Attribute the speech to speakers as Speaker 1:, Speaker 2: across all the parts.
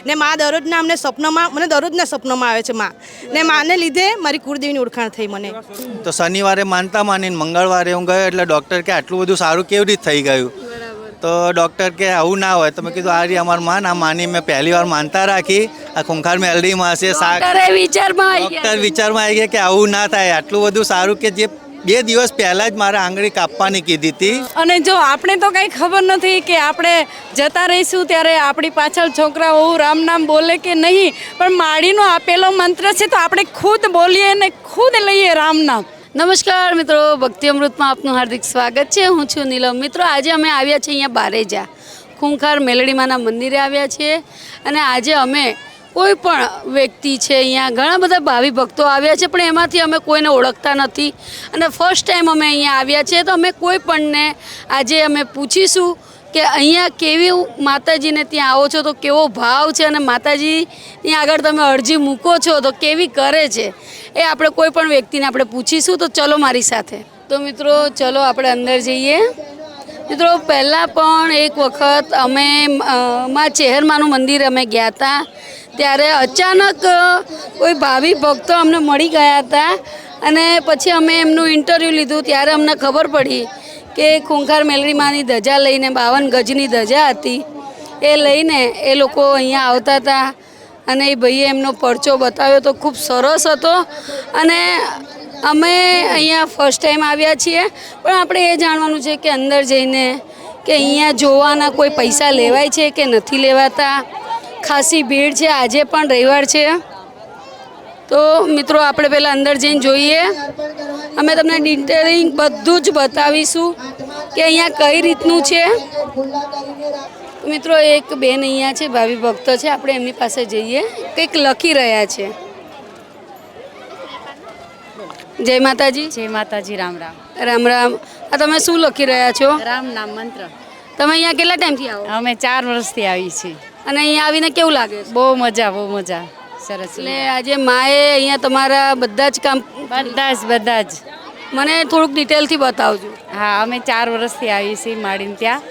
Speaker 1: ને મા દરરોજના અમને સપનામાં મને દરરોજના સપનામાં આવે છે મા, ને માને લીધે મારી કુળદેવીની ઓળખાણ થઈ મને.
Speaker 2: તો શનિવારે માનતા માનીને મંગળવારે હું ગયો એટલે ડૉક્ટર કે આટલું બધું સારું કેવી રીતે થઈ ગયું. તો ડૉક્ટર કે આવું ના હોય. તો મેં કીધું આ રહી અમારું માન, આ માની મેં પહેલી વાર માનતા રાખી. આ ખૂંખાર મેલડીમાં હશે ડૉક્ટર વિચારમાં આવી ગયા કે આવું ના થાય. આટલું બધું સારું કે જે 2 દિવસ પહેલાં જ મારે આંગળી કાપવાની કીધી હતી.
Speaker 3: અને જો આપણે તો કંઈ ખબર નથી કે આપણે જતા રહીશું ત્યારે આપણી પાછળ છોકરા વહુ રામ નામ બોલે કે નહીં, પણ માળીનો આપેલો મંત્ર છે તો આપણે ખુદ બોલીએ ને ખુદ લઈએ રામ નામ. નમસ્કાર મિત્રો, ભક્તિ અમૃતમાં આપનું હાર્દિક સ્વાગત છે. હું છું નીલમ. મિત્રો, આજે અમે આવ્યા છીએ અહીંયા બારેજા ખૂંખાર મેલડીમાના મંદિરે આવ્યા છીએ. અને આજે અમે કોઈ પણ વ્યક્તિ છે, અહીંયા ઘણા બધા ભાવિ ભક્તો આવ્યા છે, પણ એમાંથી અમે કોઈને ઓળખતા નથી. અને ફર્સ્ટ ટાઈમ અમે અહીંયા આવ્યા છીએ, તો અમે કોઈ પણને આજે અમે પૂછીશું કે અહીંયા કેવી માતાજીને ત્યાં આવો છો તો કેવો ભાવ છે, અને માતાજી ત્યાં આગળ તમે અરજી મૂકો છો તો કેવી કરે છે, એ આપણે કોઈ પણ વ્યક્તિને આપણે પૂછીશું. તો ચલો મારી સાથે. તો મિત્રો ચલો આપણે અંદર જઈએ. મિત્રો, પહેલાં પણ એક વખત અમે માં ચેહરમાનું મંદિર અમે ગયા હતા, ત્યારે અચાનક કોઈ ભાવિ ભક્તો અમને મળી ગયા હતા. અને પછી અમે એમનું ઇન્ટરવ્યૂ લીધું, ત્યારે અમને ખબર પડી કે ખૂંખાર મેલડીમાની ધજા લઈને 52 ગજની ધજા હતી, એ લઈને એ લોકો અહીંયા આવતા હતા. અને એ ભાઈએ એમનો પરચો બતાવ્યો તો ખૂબ સરસ હતો. અને અમે અહીંયા ફર્સ્ટ ટાઈમ આવ્યા છીએ, પણ આપણે એ જાણવાનું છે કે અંદર જઈને કે અહીંયા જોવાના કોઈ પૈસા લેવાય છે કે નથી લેવાતા. ખાસી ભીડ છે, આજે પણ રવિવાર છે. તો મિત્રો, આપણે પહેલાં અંદર જઈને જોઈએ. અમે તમને ડિટેલિંગ બધું જ બતાવીશું કે અહીંયા કઈ રીતનું છે. મિત્રો, એક બેન અહીંયા છે, ભાવિ ભક્તો છે, આપણે એમની પાસે જઈએ. કંઈક લખી રહ્યા છે. જય માતાજી.
Speaker 4: જય માતાજી. રામ રામ.
Speaker 3: રામ રામ. આ તમે શું લખી રહ્યા છો?
Speaker 4: રામ નામ મંત્ર.
Speaker 3: તમે અહીંયા કેટલા ટાઈમથી આવો?
Speaker 4: અમે 4 વર્ષથી આવી છીએ.
Speaker 3: અને અહીંયા આવીને કેવું લાગે છે?
Speaker 4: બહુ મજા. સરસ.
Speaker 3: એટલે આજે માએ અહીંયા તમારા બધા જ કામ
Speaker 4: બધા જ
Speaker 3: મને થોડુંક ડિટેલથી બતાવજો.
Speaker 4: હા, અમે 4 વર્ષથી આવી છીએ માળીને ત્યાં.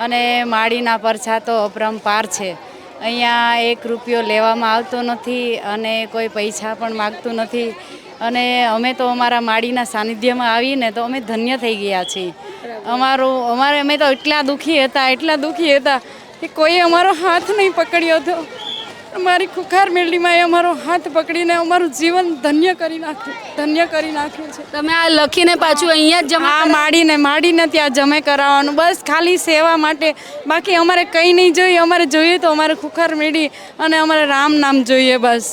Speaker 4: અને માળીના પરછા તો અપરંપાર છે. અહીંયા 1 રૂપિયો લેવામાં આવતો નથી અને કોઈ પૈસા પણ માગતું નથી. અને અમે તો અમારા માળીના સાનિધ્યમાં આવીને તો અમે ધન્ય થઈ ગયા છીએ. અમે તો એટલા દુઃખી હતા કે કોઈએ અમારો હાથ નહીં પકડ્યો હતો. અમારી ખૂંખાર મેલડીમાં અમારો હાથ પકડીને અમારું જીવન ધન્ય કરી નાખ્યું છે.
Speaker 3: તમે આ લખીને પાછું અહીંયા જ
Speaker 4: જમા માડીને ત્યાં જમે કરાવવાનું, બસ ખાલી સેવા માટે. બાકી અમારે કંઈ નહીં જોઈએ. અમારે જોઈએ તો અમારે ખૂંખાર મેલડી અને અમારે રામ નામ જોઈએ, બસ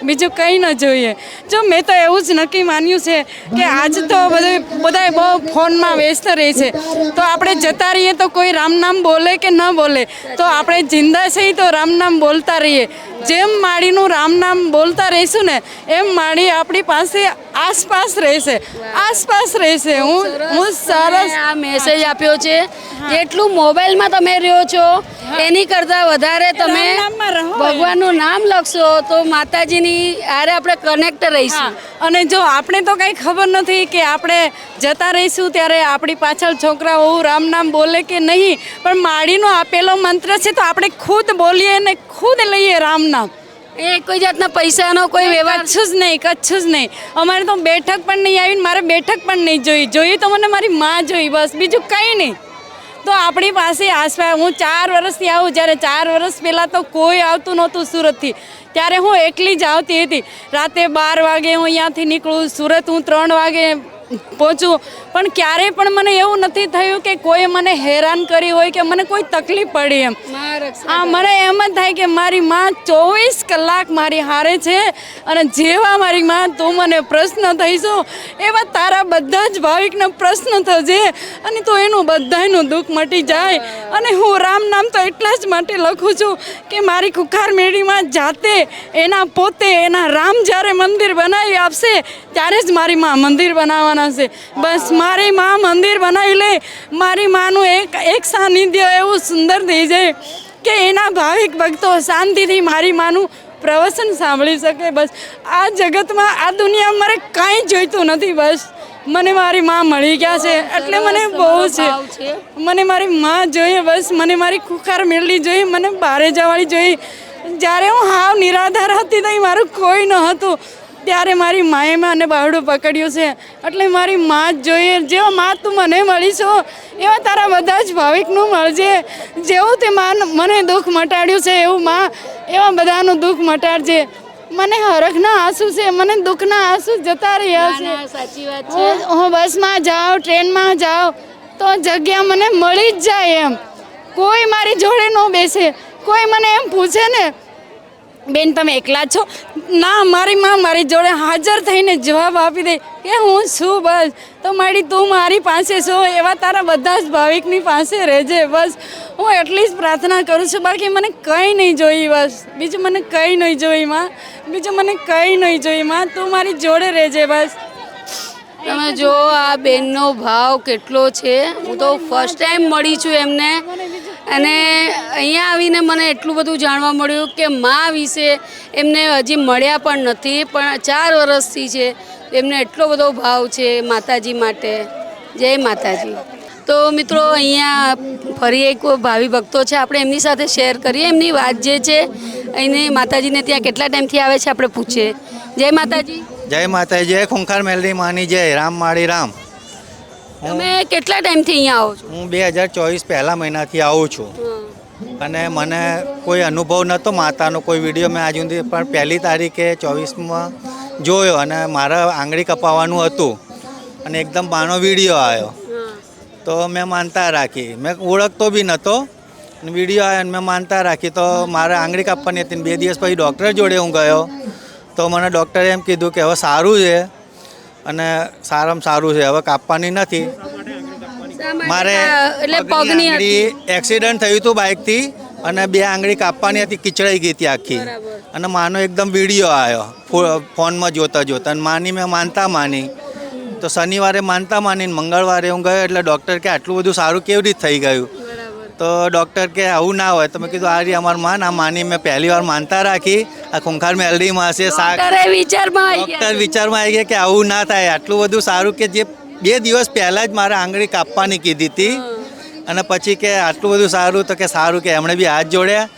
Speaker 4: બીજું કંઈ ન જોઈએ. જો મેં તો એવું જ નક્કી માન્યું છે કે આજ તો બધા બહુ ફોનમાં વ્યસ્ત રહે છે, તો આપણે જતા રહીએ તો કોઈ રામ નામ બોલે કે ન બોલે, તો આપણે જિંદા છીએ તો રામ નામ બોલતા રહીએ. જેમ માળીનું રામ નામ બોલતા રહીશું ને, એમ માળી આપણી પાસે આસપાસ રહેશે. હું સરસ
Speaker 3: આ મેસેજ આપ્યો છે. જેટલું મોબાઈલમાં તમે રહ્યો છો એની કરતાં વધારે તમે ભગવાનનું નામ લખશો તો માતાજીની આરે આપણે કનેક્ટ રહીશું.
Speaker 4: અને જો આપણે તો કંઈ ખબર નથી કે આપણે જતા રહીશું ત્યારે આપણી પાછળ છોકરા વહુ રામ નામ બોલે કે નહીં, પણ માળીનો આપેલો મંત્ર છે તો આપણે ખુદ બોલીએ ને ખુદ લઈએ રામ નામ.
Speaker 3: એ કોઈ જાતના પૈસાનો કોઈ વ્યવહાર
Speaker 4: કચ્છું જ નહીં. અમારે તો બેઠક પણ નહીં આવીને મારે બેઠક પણ નહીં જોઈએ તો મને મારી માં જોઈ, બસ બીજું કંઈ નહીં. તો આપણી પાસે આસપાસ હું 4 વર્ષથી આવું. જ્યારે 4 વર્ષ પહેલાં તો કોઈ આવતું નહોતું સુરતથી, ત્યારે હું એકલી જ આવતી હતી. રાતે 12 વાગે હું અહીંયાથી નીકળું, સુરત હું 3 વાગે પહોંચું. પણ ક્યારેય પણ મને એવું નથી થયું કે કોઈ મને હેરાન કરી હોય કે મને કોઈ તકલીફ પડી એમ. મને એમ જ થાય કે મારી માં 24 કલાક મારી હારે છે. અને જેવા મારી માં તું મને પ્રશ્ન થઈશો એવા તારા બધા જ ભાવિકને પ્રશ્ન થશે અને તો એનું બધાયનું દુઃખ મટી જાય. અને હું રામ નામ તો એટલા જ માટે લખું છું કે મારી ખૂંખાર મેળીમાં જાતે એના રામ જ્યારે મંદિર બનાવી આપશે ત્યારે જ મારી માં મંદિર બનાવવાના છે. બસ મારી માં મંદિર બનાવી લે, મારી માનું એક સાનિધ્ય એવું સુંદર થઈ જાય કે એના ભાવિક ભક્તો શાંતિથી મારી માનું પ્રવચન સાંભળી શકે. બસ આ જગતમાં, આ દુનિયામાં મારે કાંઈ જોઈતું નથી. બસ મને મારી માં મળી ગયા છે એટલે મને બહુ છે. મને મારી માં જોઈએ, બસ મને મારી ખૂંખાર મેળડી જોઈએ, મને બારે જવાળી જોઈએ.
Speaker 3: જ્યારે હું હાવ નિરાધાર હતી તો મારું કોઈ ન હતું, ત્યારે મારી માએ મને બારડું પકડ્યું છે. એટલે મારી માં જ જોઈએ. જેવો માં તું મને મળી છો એવા તારા બધા જ ભાવિકનું મળજે. જેવું તે મને દુઃખ મટાડ્યું છે એવું માં એવા બધાનું દુઃખ મટાડજે. મને હરખના આંસુ છે, મને દુઃખના આંસુ જતા રહ્યા છે.
Speaker 4: સાચી વાત છે.
Speaker 3: હું બસમાં જાઉં, ટ્રેનમાં જાઉં તો જગ્યા મને મળી જ જાય એમ. કોઈ મારી જોડે ન બેસે. કોઈ મને એમ પૂછે ને, બેન તમે એકલા છો? ના, મારી માં મારી જોડે હાજર થઈને જવાબ આપી દે કે હું છું. બસ તો મારી તું મારી પાસે છો એવા તારા બધા જ ભાવિકની પાસે રહેજે. બસ હું એટલી જ પ્રાર્થના કરું છું. બાકી મને કંઈ નહીં જોઈ. બસ બીજું મને કંઈ નહીં જોઈ માં. બીજું મને કંઈ નહીં જોઈ માં. તું મારી જોડે રહેજે બસ.
Speaker 4: તમે જો આ બેનનો ભાવ કેટલો છે. હું તો ફર્સ્ટ ટાઈમ મળી છું એમને, અને અહીંયા આવીને મને એટલું બધું જાણવા મળ્યું કે મા વિશે એમને હજી મળ્યા પણ નથી, પણ 4 વર્ષથી છે. એમને એટલો બધો ભાવ છે માતાજી માટે. જય માતાજી. તો મિત્રો અહીંયા ફરી એક ભાવિ ભક્તો છે, આપણે એમની સાથે શેર કરીએ એમની વાત જે છે. અહીંને માતાજીને ત્યાં કેટલા ટાઈમથી આવે છે આપણે પૂછીએ. જય માતાજી.
Speaker 2: જય માતાજી, જય ખૂંખાર મેલડી માની જય, રામ માળી રામ.
Speaker 4: તમે કેટલા ટાઈમથી અહીંયા આવો છો?
Speaker 2: હું 2024 પહેલા મહિનાથી આવું છું, અને મને કોઈ અનુભવ નહોતો માતાનો. કોઈ વિડીયો મેં આજ સુધી પણ પહેલી તારીખે 24માં જોયો, અને મારા આંગળી કપાવવાનું હતું, અને એકદમ બાનો વિડીયો આવ્યો. તો મેં માનતા રાખી. મેં ઓળખતો બી નહોતો, વિડીયો આવ્યો અને મેં માનતા રાખી. તો મારે આંગળી કાપવાની હતી. 2 દિવસ પછી ડૉક્ટર જોડે હું ગયો, તો મને ડૉક્ટરે એમ કીધું કે હવે સારું છે, અને સારામાં સારું છે, હવે કાપવાની નથી. મારે
Speaker 4: એટલે પગની
Speaker 2: એક્સિડન્ટ થયું હતું બાઇકથી, અને 2 આંગળી કાપવાની હતી, કિચડાઈ ગઈ હતી આખી. અને માનો એકદમ વિડીયો આવ્યો ફોનમાં જોતા, અને માની મેં માનતા માની. તો શનિવારે માનતા માની, મંગળવારે હું ગયો, એટલે ડૉક્ટર કે આટલું બધું સારું કેવી રીતે થઈ ગયું? તો ડૉક્ટર કે આવું ના હોય. તો મેં કીધું આ રહી અમારી માં. આ માની મેં પહેલી વાર માનતા રાખી. આ ખૂંખાર મેલડીમાં હશે.
Speaker 4: વિચારમાં
Speaker 2: ડૉક્ટર વિચારમાં આવી ગયા કે આવું ના થાય. આટલું બધું સારું કે જે 2 દિવસ પહેલાં જ મારે આંગળી કાપવાની કીધી હતી, અને પછી કે આટલું બધું સારું. તો કે સારું, કે એમણે બી હાથ જોડ્યા,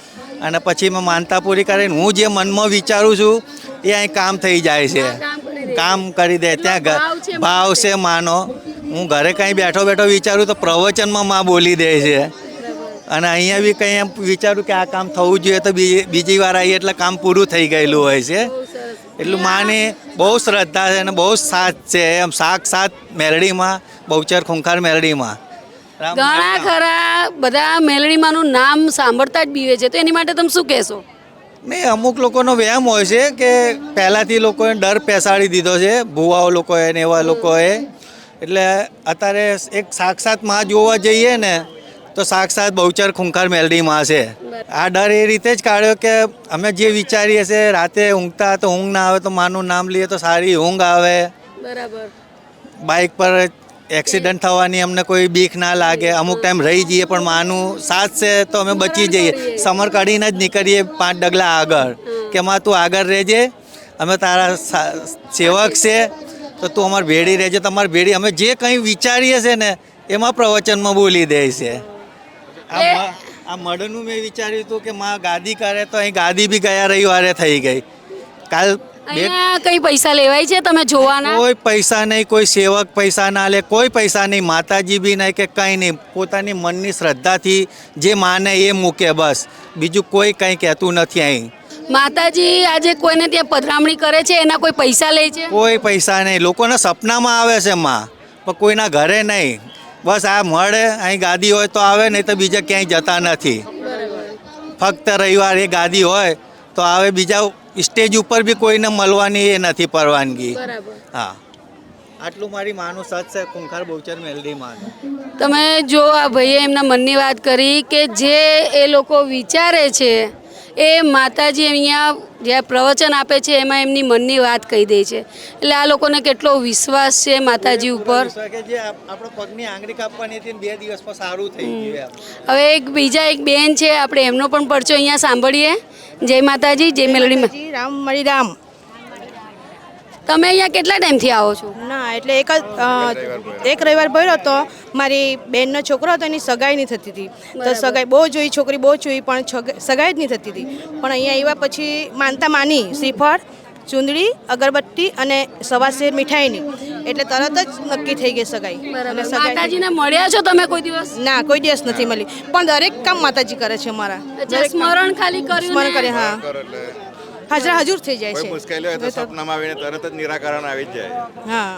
Speaker 2: અને પછી મેં માનતા પૂરી કરીને હું જે મનમાં વિચારું છું એ અહીં કામ થઈ જાય છે. કામ કરી દે. ત્યાં ભાવ છે માનો. હું ઘરે કંઈ બેઠો વિચારું તો પ્રવચનમાં માં બોલી દે છે. અને અહીંયા બી કંઈ એમ વિચારું કે આ કામ થવું જોઈએ, તો બીજી વાર આવીએ એટલે કામ પૂરું થઈ ગયેલું હોય છે. એટલું માને બહુ શ્રદ્ધા છે, અને બહુ સાથ છે એમ. સાક્ષાત મેલડીમાં, બહુચર ખૂંખાર મેલડીમાં.
Speaker 4: ઘણા ખરા બધા મેલડીમાંનું નામ સાંભળતા જ બીવે છે. તો એની માટે તમે શું કહેશો?
Speaker 2: નહીં, અમુક લોકોનો વહેમ હોય છે કે પહેલાંથી લોકોએ ડર પેસાડી દીધો છે, ભુવાઓ લોકોએ ને એવા લોકોએ. એટલે અત્યારે એક સાક્ષાત માં જોવા જઈએ ને તો સાક્ષાત બહુચર ખૂંખાર મેલડીમાં છે. આ ડર એ રીતે જ કાઢ્યો કે અમે જે વિચારીએ છીએ, રાતે ઊંઘતા તો ઊંઘ ના આવે, તો માનું નામ લઈએ તો સારી ઊંઘ આવે.
Speaker 4: બરાબર.
Speaker 2: બાઇક પર એક્સિડન્ટ થવાની અમને કોઈ બીક ના લાગે. અમુક ટાઈમ રહી જઈએ પણ માનું સાથ છે તો અમે બચી જઈએ. સમર કાઢીને જ નીકળીએ 5 ડગલા આગળ, કે માં તું આગળ રહેજે, અમે તારા સેવક છે, તો તું અમારી ભેડી રહેજે. તમારી ભેડી અમે જે કંઈ વિચારીએ છે ને એમાં પ્રવચનમાં બોલી દે છે. આ મઢનું મેં વિચાર્યું હતું કે માં ગાદી કરે, તો અહીં ગાદી બી ગયા રવિવારે થઈ ગઈ. કાલ
Speaker 4: અહીંયા કઈ પૈસા લેવાય છે તમે જોવાના?
Speaker 2: કોઈ પૈસા નહીં, કોઈ સેવક પૈસા ના લે, કોઈ પૈસા નહીં, માતાજી બી નહીં કે કંઈ નહીં. પોતાની મનની શ્રદ્ધાથી જે માને એ મૂકે બસ. બીજું કોઈ કંઈ કહેતું નથી અહીં.
Speaker 4: માતાજી આજે કોઈને ત્યાં પધરામણી કરે છે, એના કોઈ પૈસા લે છે?
Speaker 2: કોઈ પૈસા નહીં. લોકોના સપનામાં આવે છે માં, પણ કોઈના ઘરે નહીં. બસ આ મળે, અહીં ગાદી હોય તો આવે, નહીં તો બીજા ક્યાંય જતા નથી. ફક્ત રવિવાર એ ગાદી હોય તો આવે. બીજા સ્ટેજ ઉપર બી કોઈને મળવાની એ નથી પરવાનગી. હા, આટલું મારી માનું સત છે ખૂંખાર બહુચર મેલડી માં.
Speaker 4: તમે જો આ ભાઈએ એમના મનની વાત કરી કે જે એ લોકો વિચારે છે એ માતાજી અહીંયા જે પ્રવચન આપે છે એમાં એમની મનની વાત કહી દે છે. એટલે આ લોકોને કેટલો વિશ્વાસ છે માતાજી ઉપર.
Speaker 2: કે જે આપણો પગની આંગળી કાપવાની હતી 2 દિવસમાં સારું થઈ ગયું.
Speaker 4: હવે બીજા એક બેન છે, આપણે એમનો પણ પરચો અહીંયા સાંભળીએ. જય માતાજી, જય મેલડીમાં.
Speaker 1: રામ માળી રામ.
Speaker 4: તમે અહીંયા કેટલા ટાઈમથી આવો છો?
Speaker 1: ના એટલે એક રવિવાર ભર્યો તો મારી બેનનો છોકરો હતો એની સગાઈ નહીં થતી હતી. તો સગાઈ બહુ જોઈ, છોકરી બહુ જોઈ, પણ સગાઈ જ નહીં થતી હતી. પણ અહીંયા આવ્યા પછી માનતા માની, શ્રીફળ, ચૂંદડી, અગરબત્તી અને સવા શેર મીઠાઈની, એટલે તરત જ નક્કી થઈ ગઈ સગાઈ. અને સગાઈ
Speaker 4: માતાજીને મળ્યા છો તમે કોઈ દિવસ?
Speaker 1: ના, કોઈ દિવસ નથી મળી, પણ દરેક કામ માતાજી કરે છે અમારા.
Speaker 4: સ્મરણ ખાલી કર્યું
Speaker 1: સ્મરણ કરે, હા, હાજરા હજુર થઈ જાય
Speaker 5: કોઈ
Speaker 1: છે.
Speaker 5: મુશ્કેલી હોય તો સપનામાં આવીને તરત જ નિરાકરણ આવી જ જાય.
Speaker 1: હા,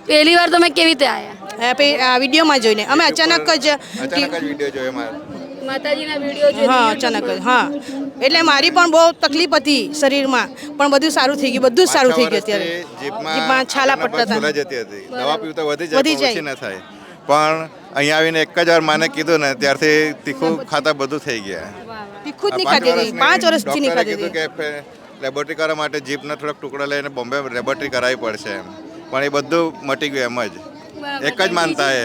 Speaker 4: પહેલી વાર તમે કેવી રીતે આવ્યા?
Speaker 1: આ વિડીયોમાં જોઈને અમે અચાનક જ
Speaker 5: અચાનક જ વિડીયો જોયો મારે.
Speaker 4: માતાજીના વિડીયો
Speaker 1: હા, અચાનક જ, હા. એટલે મારી પણ બહુ તકલીફ હતી શરીરમાં, પણ બધું સારું થઈ ગયું, બધું જ સારું થઈ ગયું. અત્યારે જીભમાં છાલા પડતા હતા,
Speaker 5: ફૂલાઈ જતી હતી. દવા પીવું તો વધી જાય, પણ ઓછી ન થાય. પણ અહીંયા આવીને એક જ વાર માને કીધું ને ત્યારથી તીખું ખાતા બધું થઈ ગયા.
Speaker 1: તીખું જ નહીં ખાતી હતી, 5 વર્ષથી નહીં ખાતી
Speaker 5: કીધું
Speaker 1: હતી.
Speaker 5: કે લેબોરેટરી કરવા માટે જીભના થોડાક ટુકડા લઈને બોમ્બે લેબોરેટરી કરાવવી પડશે એમ, પણ એ બધું મટી ગયું એમ જ. એક જ માનતા એ,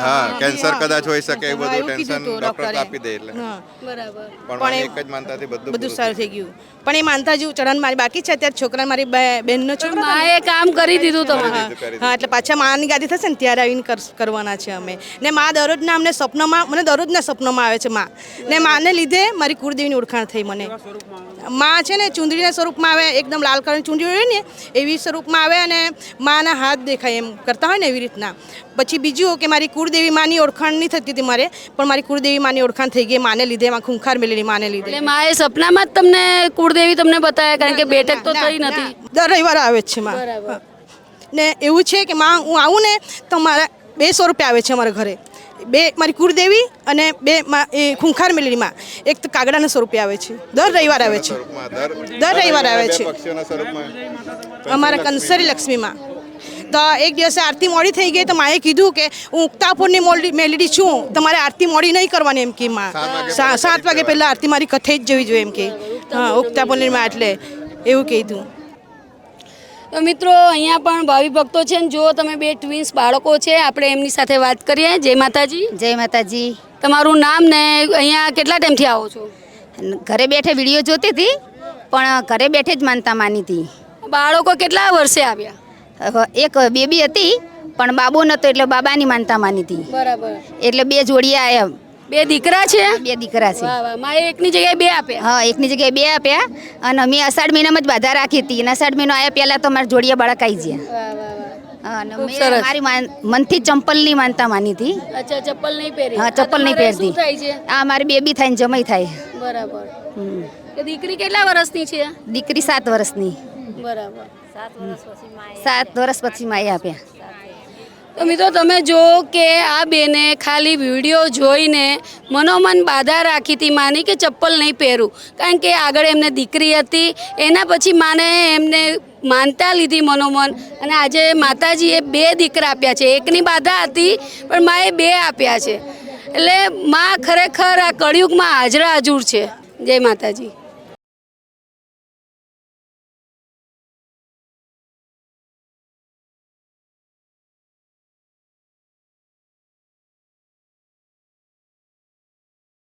Speaker 5: હા, કેન્સર કદાચ હોઈ શકે એ બધું
Speaker 1: એવું કીધું
Speaker 5: ટેન્શન
Speaker 1: હતું
Speaker 5: ડોક્ટર
Speaker 1: ડોક્ટરે.
Speaker 5: આપી દે એટલે.
Speaker 1: હા,
Speaker 4: બરાબર.
Speaker 5: પણ એક જ માનતાથી બધું
Speaker 1: બધું સારું થઈ ગયું. પણ એ માનતા જેવું ચરણ મારી બાકી છે. અત્યારે છોકરા, મારી બેનનો છોકરો હતો ને.
Speaker 4: માએ કામ કરી દીધું તમારે.
Speaker 1: હા, એટલે પાછા માની ગાદી થશે ને ત્યારે આવીને કરવાના છે અમે. ને માં દરરોજના અમને સ્વપ્નમાં, મને દરરોજના સ્વપ્નમાં આવે છે માં. ને માને લીધે મારી કુળદેવીની ઓળખાણ થઈ મને. માં છે ને ચૂંદડીના સ્વરૂપમાં આવે, એકદમ લાલ કલરની ચૂંદડી હોય ને એવી સ્વરૂપમાં આવે, અને માના હાથ દેખાય એમ કરતા હોય ને એવી રીતના. પછી બીજું કે મારી કુળદેવી માની ઓળખાણ નહીં થતી હતી મારે, પણ મારી કુળદેવી માની ઓળખાણ થઈ ગઈ માને લીધે, એમાં ખૂંખાર મેલેલી માને લીધે.
Speaker 4: એટલે માએ સપનામાં જ તમને કુળદેવી તમને બતાવ્યા, કારણ કે બેઠક તો થઈ નથી.
Speaker 1: દર રવિવારે આવે જ છે માં.
Speaker 4: બરાબર.
Speaker 1: ને એવું છે કે માં હું આવું ને તો મારા 200 રૂપિયા આવે છે અમારા ઘરે. 2 મારી કુળદેવી અને 2 એ ખૂંખાર મેલેલી માં, એક તો કાગડાના સ્વરૂપે આવે છે. દર રવિવારે આવે છે, દર રવિવારે આવે છે
Speaker 5: પક્ષીઓના સ્વરૂપમાં
Speaker 1: અમારા કંસરી લક્ષ્મીમાં. તો એક દિવસે આરતી મોડી થઈ ગઈ તો માએ કીધું કે હું ઉક્તાપુરની મેલેડી છું, તમારે આરતી મોડી નહીં કરવાની એમ કે માં. 7 વાગે પહેલાં આરતી મારી કથે જ જવી જોઈએ એમ કે. હા, ઉક્તાપુરની માં એટલે એવું કીધું.
Speaker 4: તો મિત્રો અહીંયા પણ ભાવિ ભક્તો છે ને, જો તમે 2 ટ્વિન્સ બાળકો છે, આપણે એમની સાથે વાત કરીએ. જય માતાજી.
Speaker 6: જય માતાજી.
Speaker 4: તમારું નામ ને અહીંયા કેટલા ટાઈમથી આવો છો?
Speaker 6: ઘરે બેઠે વિડીયો જોતી હતી, પણ ઘરે બેઠે જ માનતા માની હતી.
Speaker 4: બાળકો કેટલા વર્ષે આવ્યા?
Speaker 6: એક બેબી હતી, પણ બાબો નહોતો એટલે બાબાની માનતા માની હતી.
Speaker 4: બરાબર.
Speaker 6: એટલે 2 જોડિયા આવ્યા.
Speaker 4: 2 દીકરા છે?
Speaker 6: 2 દીકરા છે.
Speaker 4: વાહ વાહ. માએ એકની જગ્યાએ 2 આપ્યા.
Speaker 6: હા, એકની જગ્યાએ 2 આપ્યા. અને મેં અષાઢ મહિનામાં જ બાધા રાખી હતી, અને અષાઢ મહિનો આવ્યા પહેલાં તો મારા જોડિયા બાળક આવી ગયા.
Speaker 4: વાહ વાહ વાહ.
Speaker 6: હા, અને
Speaker 4: ખૂબ
Speaker 6: મેં
Speaker 4: સરસ.
Speaker 6: મારી મનથી ચંપલની માનતા માની હતી.
Speaker 4: અચ્છા, ચપ્પલ નહીં પહેરી?
Speaker 6: હા, ચપ્પલ નહીં
Speaker 4: તમારે શું
Speaker 6: પહેરતી.
Speaker 4: થાય છે?
Speaker 6: આ મારી બેબી થાય ને જમાઈ થાય.
Speaker 4: બરાબર.
Speaker 6: હમ.
Speaker 4: તો દીકરી કેટલા વર્ષની છે?
Speaker 6: દીકરી 7 વર્ષની.
Speaker 4: બરાબર.
Speaker 6: 7 વર્ષ પછી માએ આપ્યા.
Speaker 4: તો મિત્રો તમે જો કે આ બેને ખાલી વિડીયો જોઈને મનોમન બાધા રાખી હતી માની કે ચપ્પલ નહીં પહેરું, કારણ કે આગળ એમને દીકરી હતી. એના પછી માને એમને માનતા લીધી મનોમન, અને આજે માતાજીએ 2 દીકરા આપ્યા છે. એકની બાધા હતી પણ માએ 2 આપ્યા છે. એટલે માં ખરેખર આ કળિયુગમાં હાજરા હજુર છે. જય માતાજી.